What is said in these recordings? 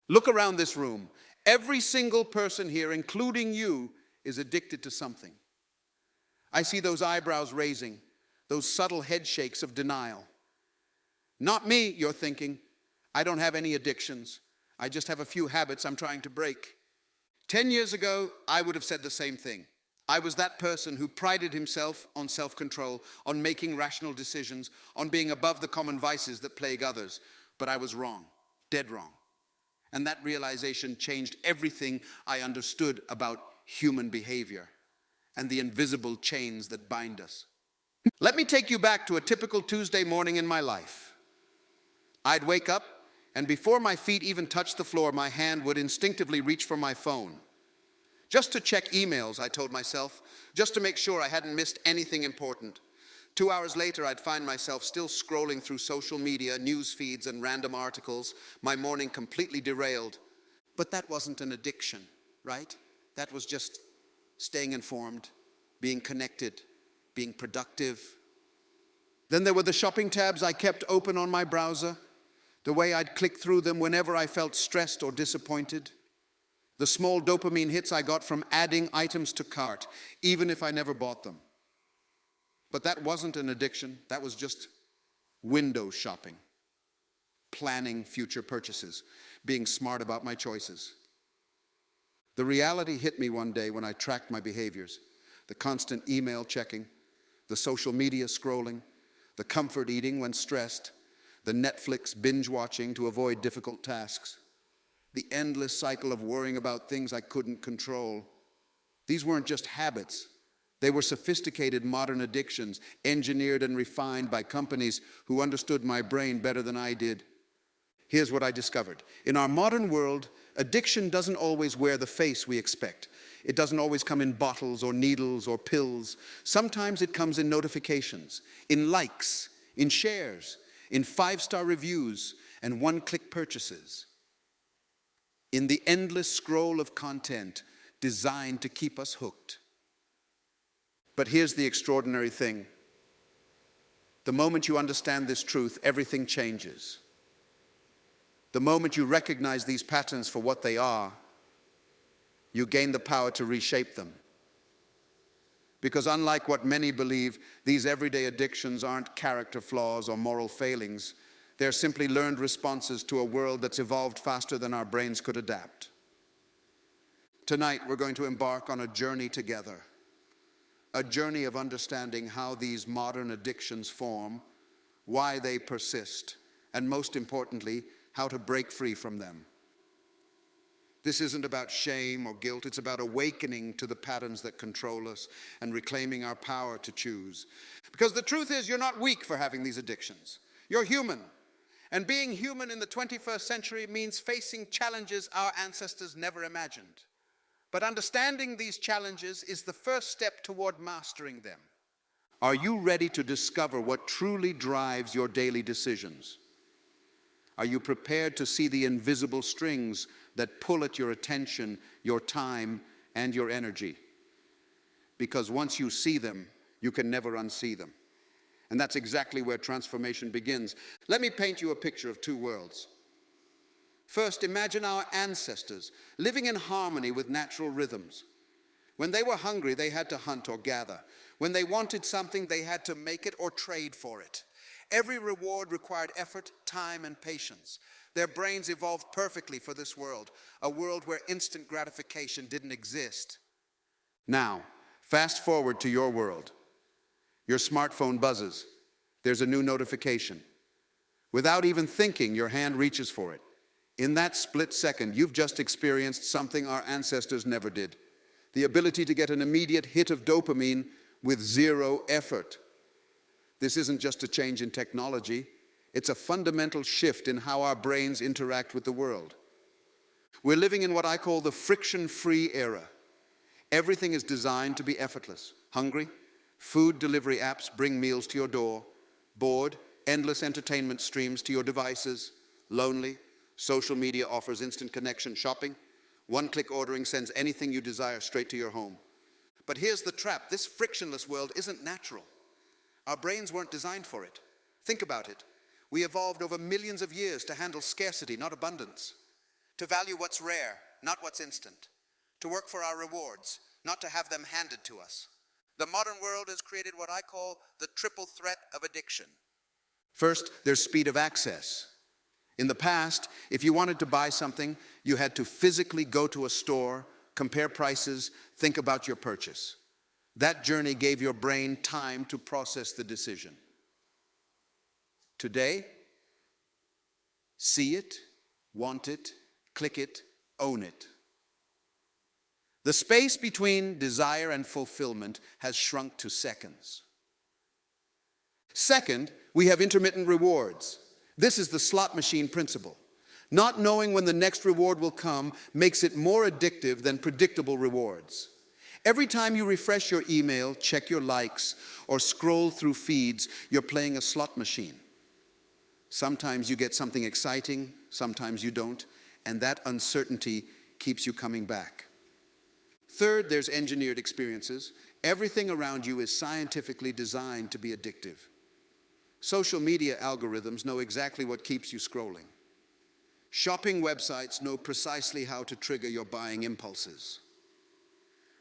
Look around this room. Every single person here, including you, is addicted to something. I see those eyebrows raising, those subtle head shakes of denial. Not me, you're thinking. I don't have any addictions. I just have a few habits I'm trying to break. 10 years ago, I would have said the same thing. I was that person who prided himself on self-control, on making rational decisions, on being above the common vices that plague others. But I was wrong, dead wrong. And that realization changed everything I understood about human behavior and the invisible chains that bind us. Let me take you back to a typical Tuesday morning in my life. I'd wake up, and before my feet even touched the floor, my hand would instinctively reach for my phone. Just to check emails, I told myself, just to make sure I hadn't missed anything important. 2 hours later, I'd find myself still scrolling through social media, news feeds, and random articles, my morning completely derailed. But that wasn't an addiction, right? That was just staying informed, being connected, being productive. Then there were the shopping tabs I kept open on my browser, the way I'd click through them whenever I felt stressed or disappointed, the small dopamine hits I got from adding items to cart, even if I never bought them. But that wasn't an addiction, that was just window shopping, planning future purchases, being smart about my choices. The reality hit me one day when I tracked my behaviors, the constant email checking, the social media scrolling, the comfort eating when stressed, the Netflix binge watching to avoid difficult tasks, the endless cycle of worrying about things I couldn't control. These weren't just habits. They were sophisticated modern addictions, engineered and refined by companies who understood my brain better than I did. Here's what I discovered. In our modern world, addiction doesn't always wear the face we expect. It doesn't always come in bottles or needles or pills. Sometimes it comes in notifications, in likes, in shares, in 5-star reviews, and one-click purchases. In the endless scroll of content designed to keep us hooked. But here's the extraordinary thing. The moment you understand this truth, everything changes. The moment you recognize these patterns for what they are, you gain the power to reshape them. Because unlike what many believe, these everyday addictions aren't character flaws or moral failings. They're simply learned responses to a world that's evolved faster than our brains could adapt. Tonight, we're going to embark on a journey together. A journey of understanding how these modern addictions form, why they persist, and most importantly, how to break free from them. This isn't about shame or guilt, it's about awakening to the patterns that control us and reclaiming our power to choose. Because the truth is, you're not weak for having these addictions. You're human. And being human in the 21st century means facing challenges our ancestors never imagined. But understanding these challenges is the first step toward mastering them. Are you ready to discover what truly drives your daily decisions? Are you prepared to see the invisible strings that pull at your attention, your time, and your energy? Because once you see them, you can never unsee them. And that's exactly where transformation begins. Let me paint you a picture of two worlds. First, imagine our ancestors living in harmony with natural rhythms. When they were hungry, they had to hunt or gather. When they wanted something, they had to make it or trade for it. Every reward required effort, time, and patience. Their brains evolved perfectly for this world, a world where instant gratification didn't exist. Now, fast forward to your world. Your smartphone buzzes. There's a new notification. Without even thinking, your hand reaches for it. In that split second, you've just experienced something our ancestors never did. The ability to get an immediate hit of dopamine with zero effort. This isn't just a change in technology. It's a fundamental shift in how our brains interact with the world. We're living in what I call the friction-free era. Everything is designed to be effortless. Hungry? Food delivery apps bring meals to your door. Bored? Endless entertainment streams to your devices. Lonely? Social media offers instant connection. Shopping? One-click ordering sends anything you desire straight to your home. But here's the trap. This frictionless world isn't natural. Our brains weren't designed for it. Think about it. We evolved over millions of years to handle scarcity, not abundance. to value what's rare, not what's instant, to work for our rewards, not to have them handed to us. The modern world has created what I call the triple threat of addiction. First, there's speed of access. In the past, if you wanted to buy something, you had to physically go to a store, compare prices, think about your purchase. That journey gave your brain time to process the decision. Today, see it, want it, click it, own it. The space between desire and fulfillment has shrunk to seconds. Second, we have intermittent rewards. This is the slot machine principle. Not knowing when the next reward will come makes it more addictive than predictable rewards. Every time you refresh your email, check your likes, or scroll through feeds, you're playing a slot machine. Sometimes you get something exciting, sometimes you don't, and that uncertainty keeps you coming back. Third, there's engineered experiences. Everything around you is scientifically designed to be addictive. Social media algorithms know exactly what keeps you scrolling. Shopping websites know precisely how to trigger your buying impulses.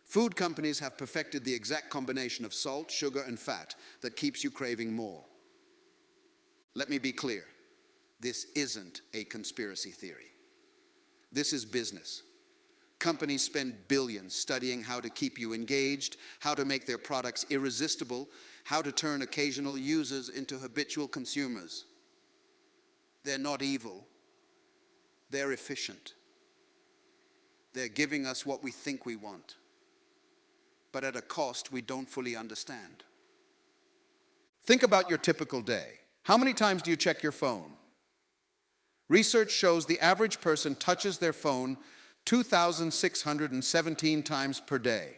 Food companies have perfected the exact combination of salt, sugar, and fat that keeps you craving more. Let me be clear. This isn't a conspiracy theory. This is business. Companies spend billions studying how to keep you engaged, how to make their products irresistible, how to turn occasional users into habitual consumers. They're not evil. They're efficient. They're giving us what we think we want, but at a cost we don't fully understand. Think about your typical day. How many times do you check your phone? Research shows the average person touches their phone 2,617 times per day.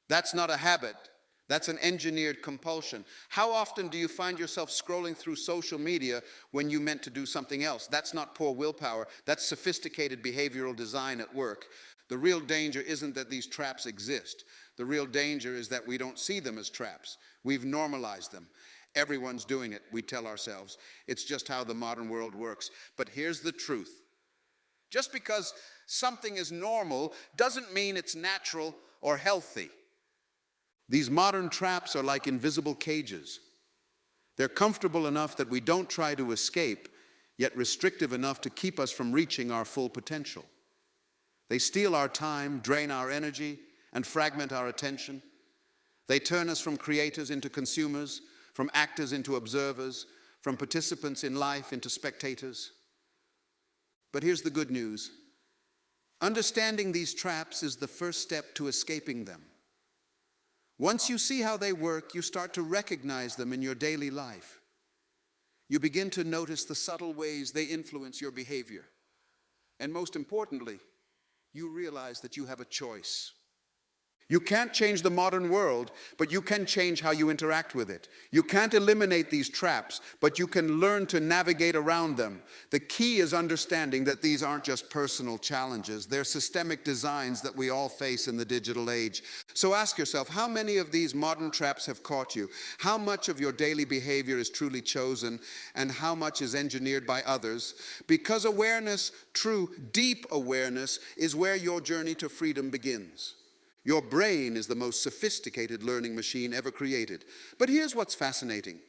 That's not a habit. That's an engineered compulsion. How often do you find yourself scrolling through social media when you meant to do something else? That's not poor willpower. That's sophisticated behavioral design at work. The real danger isn't that these traps exist. The real danger is that we don't see them as traps. We've normalized them. Everyone's doing it, we tell ourselves. It's just how the modern world works. But here's the truth. Just because something is normal doesn't mean it's natural or healthy. These modern traps are like invisible cages. They're comfortable enough that we don't try to escape, yet restrictive enough to keep us from reaching our full potential. They steal our time, drain our energy, and fragment our attention. They turn us from creators into consumers, from actors into observers, from participants in life into spectators. But here's the good news. Understanding these traps is the first step to escaping them. Once you see how they work, you start to recognize them in your daily life. You begin to notice the subtle ways they influence your behavior. And most importantly, you realize that you have a choice. You can't change the modern world, but you can change how you interact with it. You can't eliminate these traps, but you can learn to navigate around them. The key is understanding that these aren't just personal challenges. They're systemic designs that we all face in the digital age. So ask yourself, how many of these modern traps have caught you? How much of your daily behavior is truly chosen, and how much is engineered by others? Because awareness, true, deep awareness, is where your journey to freedom begins. Your brain is the most sophisticated learning machine ever created. But here's what's fascinating.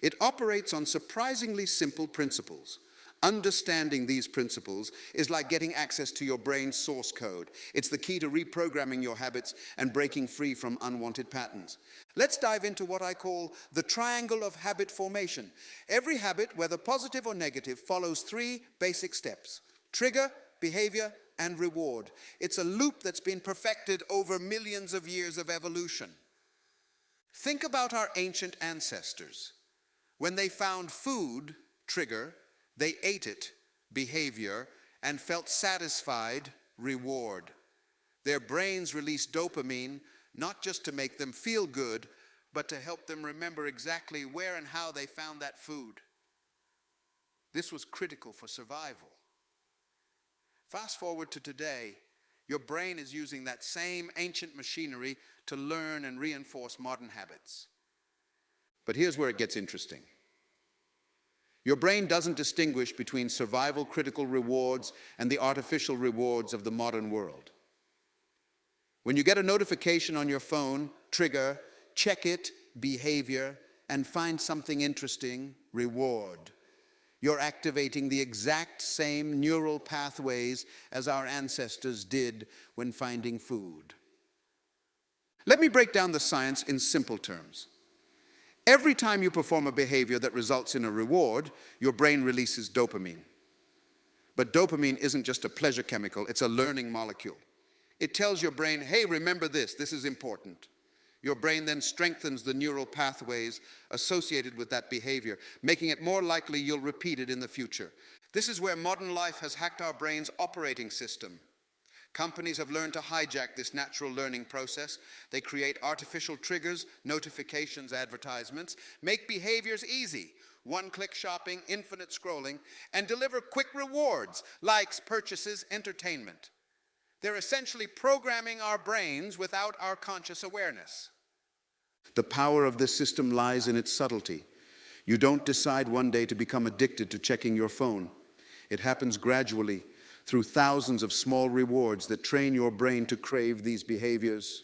It operates on surprisingly simple principles. Understanding these principles is like getting access to your brain's source code. It's the key to reprogramming your habits and breaking free from unwanted patterns. Let's dive into what I call the triangle of habit formation. Every habit, whether positive or negative, follows three basic steps: trigger, behavior, and reward. It's a loop that's been perfected over millions of years of evolution. Think about our ancient ancestors. When they found food, trigger, they ate it, behavior, and felt satisfied, reward. Their brains released dopamine, not just to make them feel good, but to help them remember exactly where and how they found that food. This was critical for survival. Fast forward to today, your brain is using that same ancient machinery to learn and reinforce modern habits. But here's where it gets interesting. Your brain doesn't distinguish between survival critical rewards and the artificial rewards of the modern world. When you get a notification on your phone, trigger, check it, behavior, and find something interesting, reward. You're activating the exact same neural pathways as our ancestors did when finding food. Let me break down the science in simple terms. Every time you perform a behavior that results in a reward, your brain releases dopamine. But dopamine isn't just a pleasure chemical, it's a learning molecule. It tells your brain, hey, remember this is important. Your brain then strengthens the neural pathways associated with that behavior, making it more likely you'll repeat it in the future. This is where modern life has hacked our brain's operating system. Companies have learned to hijack this natural learning process. They create artificial triggers, notifications, advertisements, make behaviors easy, one-click shopping, infinite scrolling, and deliver quick rewards, likes, purchases, entertainment. They're essentially programming our brains without our conscious awareness. The power of this system lies in its subtlety. You don't decide one day to become addicted to checking your phone. It happens gradually, through thousands of small rewards that train your brain to crave these behaviors.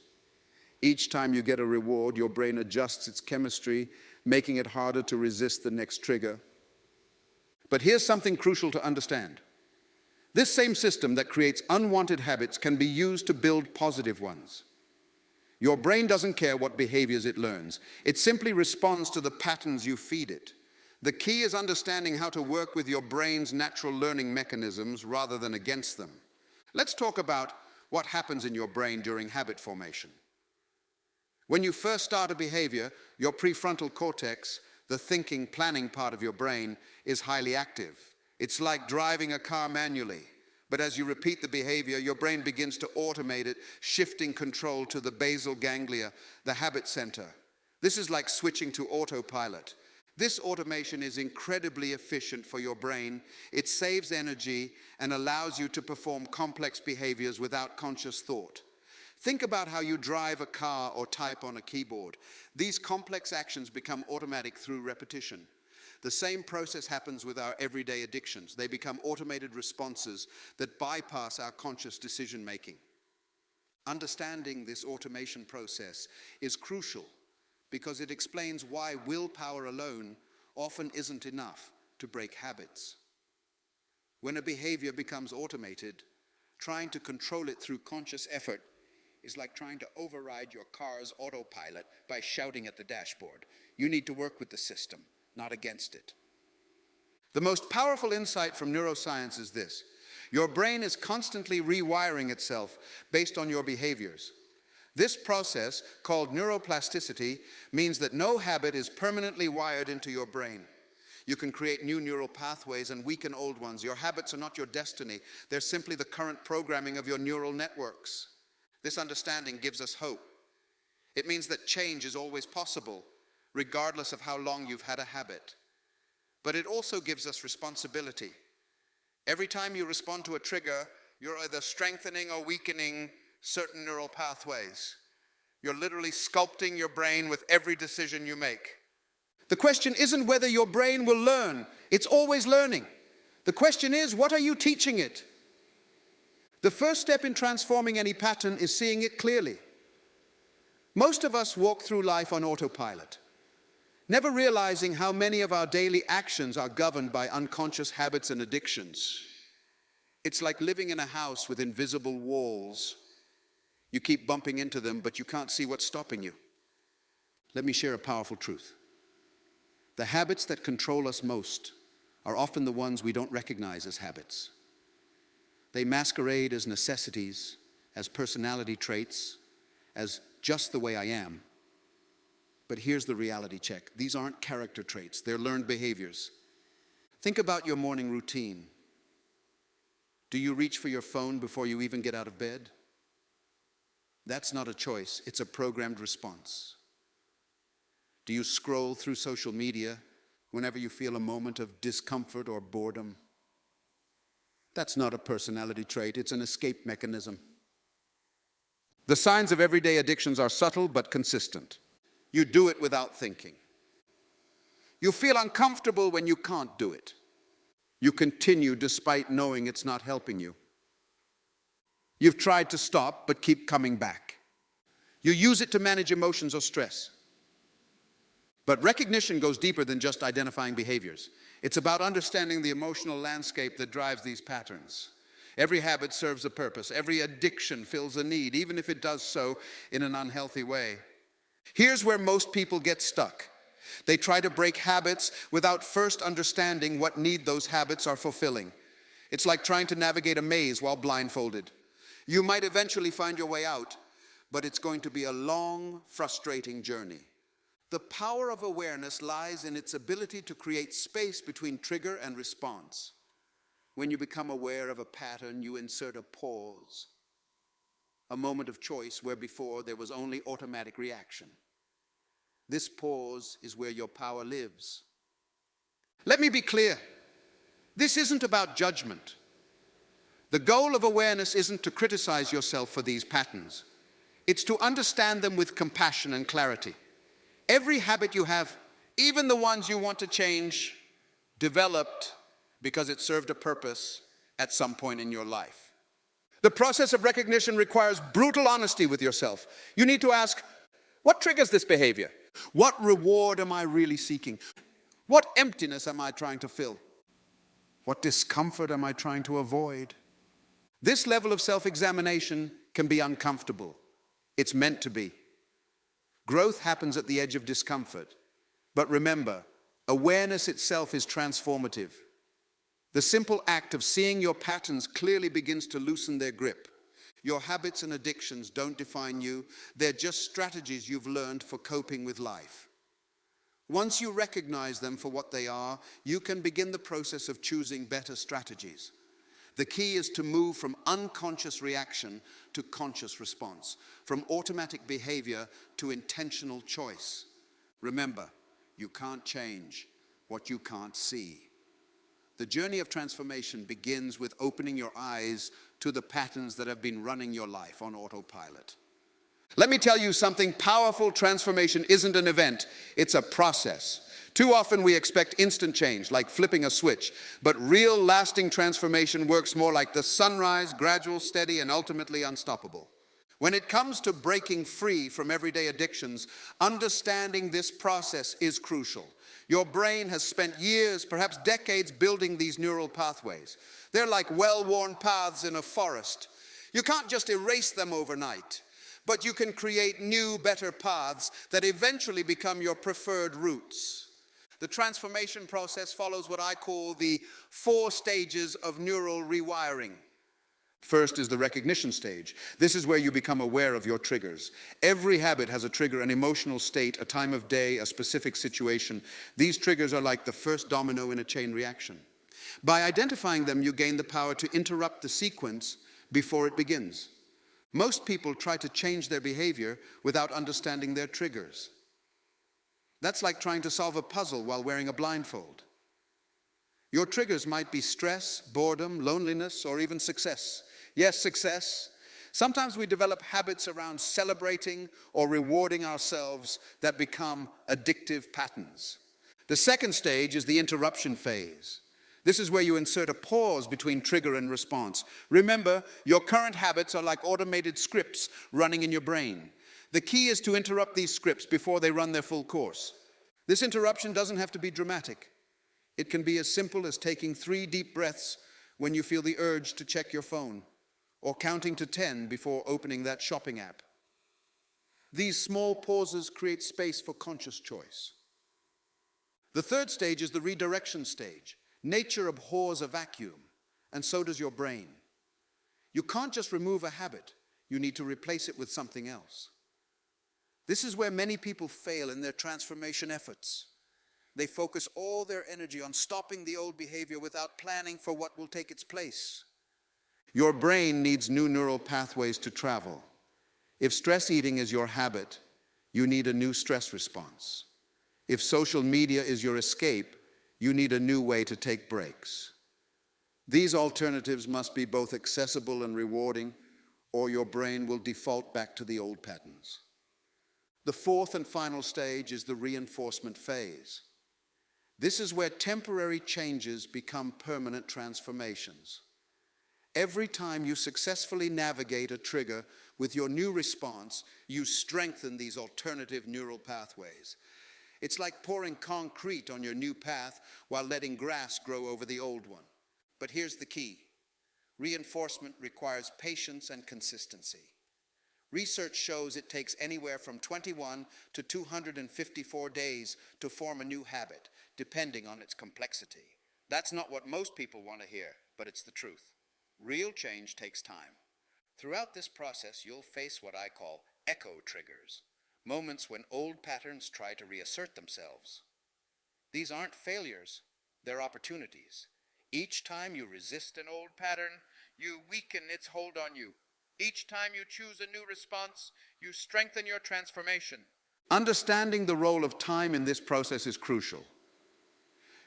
Each time you get a reward, your brain adjusts its chemistry, making it harder to resist the next trigger. But here's something crucial to understand. This same system that creates unwanted habits can be used to build positive ones. Your brain doesn't care what behaviors it learns. It simply responds to the patterns you feed it. The key is understanding how to work with your brain's natural learning mechanisms rather than against them. Let's talk about what happens in your brain during habit formation. When you first start a behavior, your prefrontal cortex, the thinking, planning part of your brain, is highly active. It's like driving a car manually. But as you repeat the behavior, your brain begins to automate it, shifting control to the basal ganglia, the habit center. This is like switching to autopilot. This automation is incredibly efficient for your brain. It saves energy and allows you to perform complex behaviors without conscious thought. Think about how you drive a car or type on a keyboard. These complex actions become automatic through repetition. The same process happens with our everyday addictions. They become automated responses that bypass our conscious decision making. Understanding this automation process is crucial because it explains why willpower alone often isn't enough to break habits. When a behavior becomes automated, trying to control it through conscious effort is like trying to override your car's autopilot by shouting at the dashboard. You need to work with the system, not against it. The most powerful insight from neuroscience is this. Your brain is constantly rewiring itself based on your behaviors. This process, called neuroplasticity, means that no habit is permanently wired into your brain. You can create new neural pathways and weaken old ones. Your habits are not your destiny. They're simply the current programming of your neural networks. This understanding gives us hope. It means that change is always possible, regardless of how long you've had a habit. But it also gives us responsibility. Every time you respond to a trigger, you're either strengthening or weakening certain neural pathways. You're literally sculpting your brain with every decision you make. The question isn't whether your brain will learn. It's always learning. The question is, what are you teaching it? The first step in transforming any pattern is seeing it clearly. Most of us walk through life on autopilot, never realizing how many of our daily actions are governed by unconscious habits and addictions. It's like living in a house with invisible walls. You keep bumping into them, but you can't see what's stopping you. Let me share a powerful truth. The habits that control us most are often the ones we don't recognize as habits. They masquerade as necessities, as personality traits, as just the way I am. But here's the reality check. These aren't character traits, they're learned behaviors. Think about your morning routine. Do you reach for your phone before you even get out of bed? That's not a choice, it's a programmed response. Do you scroll through social media whenever you feel a moment of discomfort or boredom? That's not a personality trait, it's an escape mechanism. The signs of everyday addictions are subtle but consistent. You do it without thinking. You feel uncomfortable when you can't do it. You continue despite knowing it's not helping you. You've tried to stop, but keep coming back. You use it to manage emotions or stress. But recognition goes deeper than just identifying behaviors. It's about understanding the emotional landscape that drives these patterns. Every habit serves a purpose. Every addiction fills a need, even if it does so in an unhealthy way. Here's where most people get stuck. They try to break habits without first understanding what need those habits are fulfilling. It's like trying to navigate a maze while blindfolded. You might eventually find your way out, but it's going to be a long, frustrating journey. The power of awareness lies in its ability to create space between trigger and response. When you become aware of a pattern, you insert a pause, a moment of choice where before there was only automatic reaction. This pause is where your power lives. Let me be clear. This isn't about judgment. The goal of awareness isn't to criticize yourself for these patterns. It's to understand them with compassion and clarity. Every habit you have, even the ones you want to change, developed because it served a purpose at some point in your life. The process of recognition requires brutal honesty with yourself. You need to ask, what triggers this behavior? What reward am I really seeking? What emptiness am I trying to fill? What discomfort am I trying to avoid? This level of self-examination can be uncomfortable. It's meant to be. Growth happens at the edge of discomfort. But remember, awareness itself is transformative. The simple act of seeing your patterns clearly begins to loosen their grip. Your habits and addictions don't define you. They're just strategies you've learned for coping with life. Once you recognize them for what they are, you can begin the process of choosing better strategies. The key is to move from unconscious reaction to conscious response, from automatic behavior to intentional choice. Remember, you can't change what you can't see. The journey of transformation begins with opening your eyes to the patterns that have been running your life on autopilot. Let me tell you something powerful. Transformation isn't an event, it's a process. Too often we expect instant change, like flipping a switch, but real lasting transformation works more like the sunrise, gradual, steady, and ultimately unstoppable. When it comes to breaking free from everyday addictions, understanding this process is crucial. Your brain has spent years, perhaps decades, building these neural pathways. They're like well-worn paths in a forest. You can't just erase them overnight, but you can create new, better paths that eventually become your preferred routes. The transformation process follows what I call the 4 stages of neural rewiring. First is the recognition stage. This is where you become aware of your triggers. Every habit has a trigger, an emotional state, a time of day, a specific situation. These triggers are like the first domino in a chain reaction. By identifying them, you gain the power to interrupt the sequence before it begins. Most people try to change their behavior without understanding their triggers. That's like trying to solve a puzzle while wearing a blindfold. Your triggers might be stress, boredom, loneliness, or even success. Yes, success. Sometimes we develop habits around celebrating or rewarding ourselves that become addictive patterns. The second stage is the interruption phase. This is where you insert a pause between trigger and response. Remember, your current habits are like automated scripts running in your brain. The key is to interrupt these scripts before they run their full course. This interruption doesn't have to be dramatic. It can be as simple as taking 3 deep breaths when you feel the urge to check your phone, or counting to 10 before opening that shopping app. These small pauses create space for conscious choice. The third stage is the redirection stage. Nature abhors a vacuum, and so does your brain. You can't just remove a habit. You need to replace it with something else. This is where many people fail in their transformation efforts. They focus all their energy on stopping the old behavior without planning for what will take its place. Your brain needs new neural pathways to travel. If stress eating is your habit, you need a new stress response. If social media is your escape, you need a new way to take breaks. These alternatives must be both accessible and rewarding, or your brain will default back to the old patterns. The fourth and final stage is the reinforcement phase. This is where temporary changes become permanent transformations. Every time you successfully navigate a trigger with your new response, you strengthen these alternative neural pathways. It's like pouring concrete on your new path while letting grass grow over the old one. But here's the key. Reinforcement requires patience and consistency. Research shows it takes anywhere from 21 to 254 days to form a new habit, depending on its complexity. That's not what most people want to hear, but it's the truth. Real change takes time. Throughout this process, you'll face what I call echo triggers, moments when old patterns try to reassert themselves. These aren't failures, they're opportunities. Each time you resist an old pattern, you weaken its hold on you. Each time you choose a new response, you strengthen your transformation. Understanding the role of time in this process is crucial.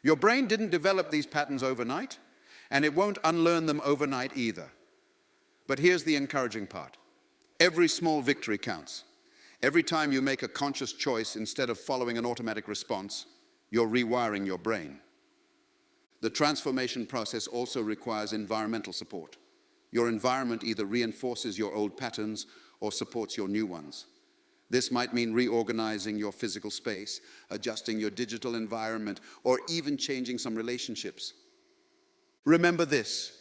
Your brain didn't develop these patterns overnight, and it won't unlearn them overnight either. But here's the encouraging part. Every small victory counts. Every time you make a conscious choice instead of following an automatic response, you're rewiring your brain. The transformation process also requires environmental support. Your environment either reinforces your old patterns or supports your new ones. This might mean reorganizing your physical space, adjusting your digital environment, or even changing some relationships. Remember this.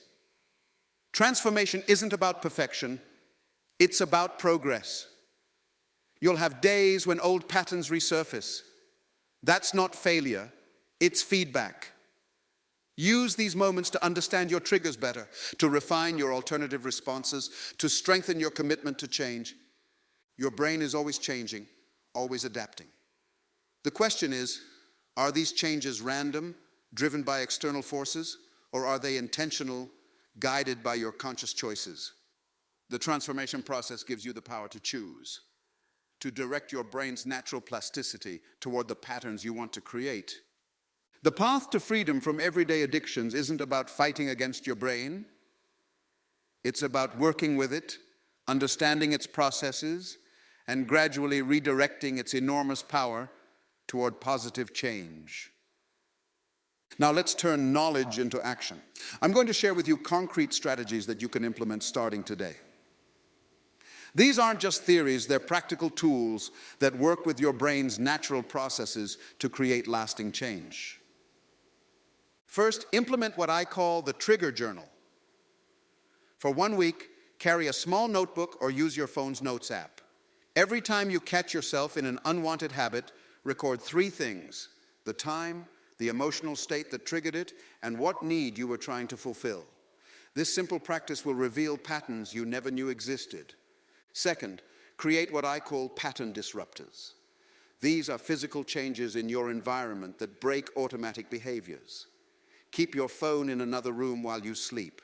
Transformation isn't about perfection, it's about progress. You'll have days when old patterns resurface. That's not failure, it's feedback. Use these moments to understand your triggers better, to refine your alternative responses, to strengthen your commitment to change. Your brain is always changing, always adapting. The question is, are these changes random, driven by external forces, or are they intentional, guided by your conscious choices? The transformation process gives you the power to choose, to direct your brain's natural plasticity toward the patterns you want to create. The path to freedom from everyday addictions isn't about fighting against your brain. It's about working with it, understanding its processes, and gradually redirecting its enormous power toward positive change. Now let's turn knowledge into action. I'm going to share with you concrete strategies that you can implement starting today. These aren't just theories, they're practical tools that work with your brain's natural processes to create lasting change. First, implement what I call the trigger journal. For 1 week, carry a small notebook or use your phone's notes app. Every time you catch yourself in an unwanted habit, record 3 things: the time, the emotional state that triggered it, and what need you were trying to fulfill. This simple practice will reveal patterns you never knew existed. Second, create what I call pattern disruptors. These are physical changes in your environment that break automatic behaviors. Keep your phone in another room while you sleep.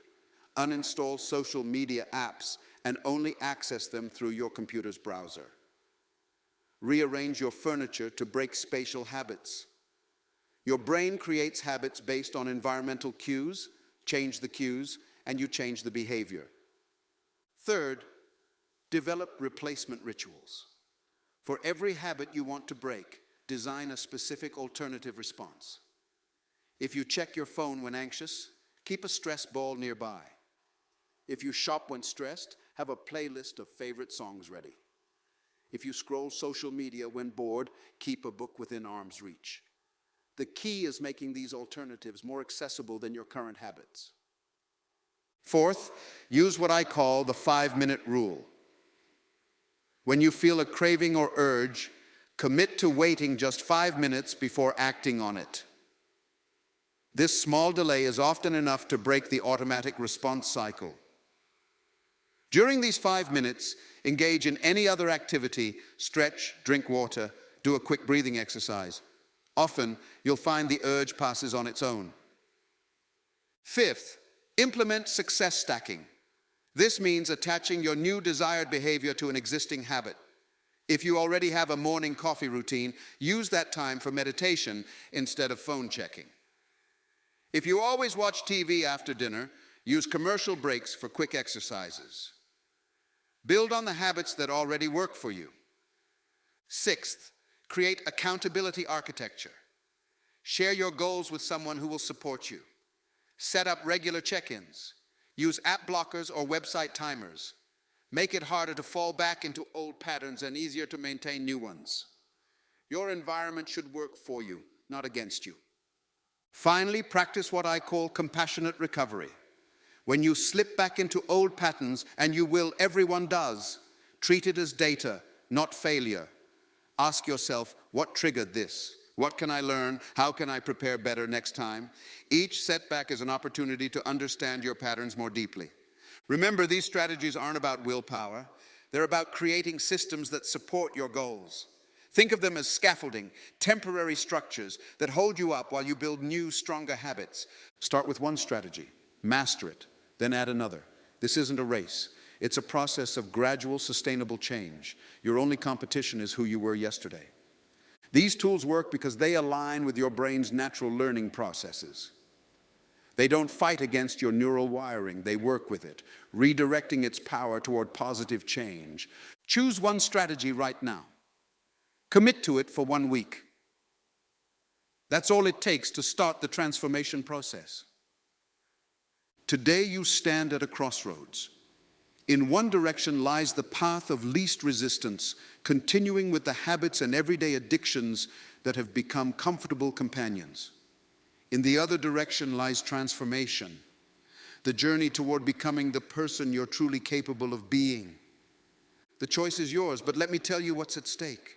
Uninstall social media apps and only access them through your computer's browser. Rearrange your furniture to break spatial habits. Your brain creates habits based on environmental cues. Change the cues, and you change the behavior. Third, develop replacement rituals. For every habit you want to break, design a specific alternative response. If you check your phone when anxious, keep a stress ball nearby. If you shop when stressed, have a playlist of favorite songs ready. If you scroll social media when bored, keep a book within arm's reach. The key is making these alternatives more accessible than your current habits. Fourth, use what I call the 5-minute rule. When you feel a craving or urge, commit to waiting just 5 minutes before acting on it. This small delay is often enough to break the automatic response cycle. During these 5 minutes, engage in any other activity, stretch, drink water, do a quick breathing exercise. Often, you'll find the urge passes on its own. Fifth, implement success stacking. This means attaching your new desired behavior to an existing habit. If you already have a morning coffee routine, use that time for meditation instead of phone checking. If you always watch TV after dinner, use commercial breaks for quick exercises. Build on the habits that already work for you. Sixth, create accountability architecture. Share your goals with someone who will support you. Set up regular check-ins. Use app blockers or website timers. Make it harder to fall back into old patterns and easier to maintain new ones. Your environment should work for you, not against you. Finally, practice what I call compassionate recovery. When you slip back into old patterns, and you will, everyone does, treat it as data, not failure. Ask yourself, what triggered this? What can I learn? How can I prepare better next time? Each setback is an opportunity to understand your patterns more deeply. Remember, these strategies aren't about willpower. They're about creating systems that support your goals. Think of them as scaffolding, temporary structures that hold you up while you build new, stronger habits. Start with one strategy, master it, then add another. This isn't a race. It's a process of gradual, sustainable change. Your only competition is who you were yesterday. These tools work because they align with your brain's natural learning processes. They don't fight against your neural wiring. They work with it, redirecting its power toward positive change. Choose one strategy right now. Commit to it for 1 week. That's all it takes to start the transformation process. Today you stand at a crossroads. In one direction lies the path of least resistance, continuing with the habits and everyday addictions that have become comfortable companions. In the other direction lies transformation, the journey toward becoming the person you're truly capable of being. The choice is yours, but let me tell you what's at stake.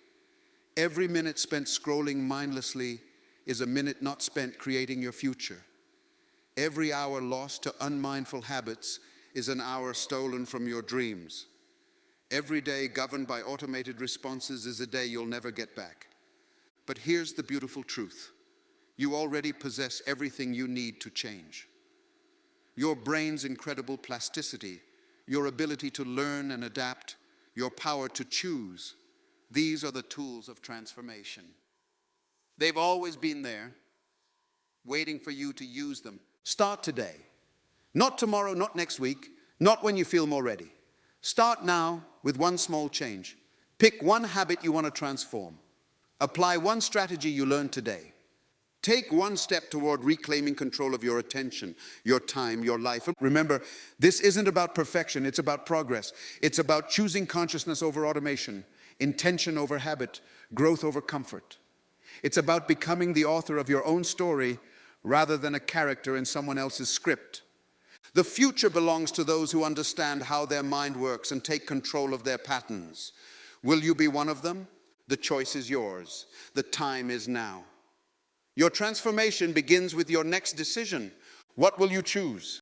Every minute spent scrolling mindlessly is a minute not spent creating your future. Every hour lost to unmindful habits is an hour stolen from your dreams. Every day governed by automated responses is a day you'll never get back. But here's the beautiful truth. You already possess everything you need to change. Your brain's incredible plasticity, your ability to learn and adapt, your power to choose. These are the tools of transformation. They've always been there, waiting for you to use them. Start today. Not tomorrow, not next week, not when you feel more ready. Start now with one small change. Pick one habit you want to transform. Apply one strategy you learned today. Take one step toward reclaiming control of your attention, your time, your life. Remember, this isn't about perfection, it's about progress. It's about choosing consciousness over automation, intention over habit, growth over comfort. It's about becoming the author of your own story rather than a character in someone else's script. The future belongs to those who understand how their mind works and take control of their patterns. Will you be one of them? The choice is yours. The time is now. Your transformation begins with your next decision. What will you choose?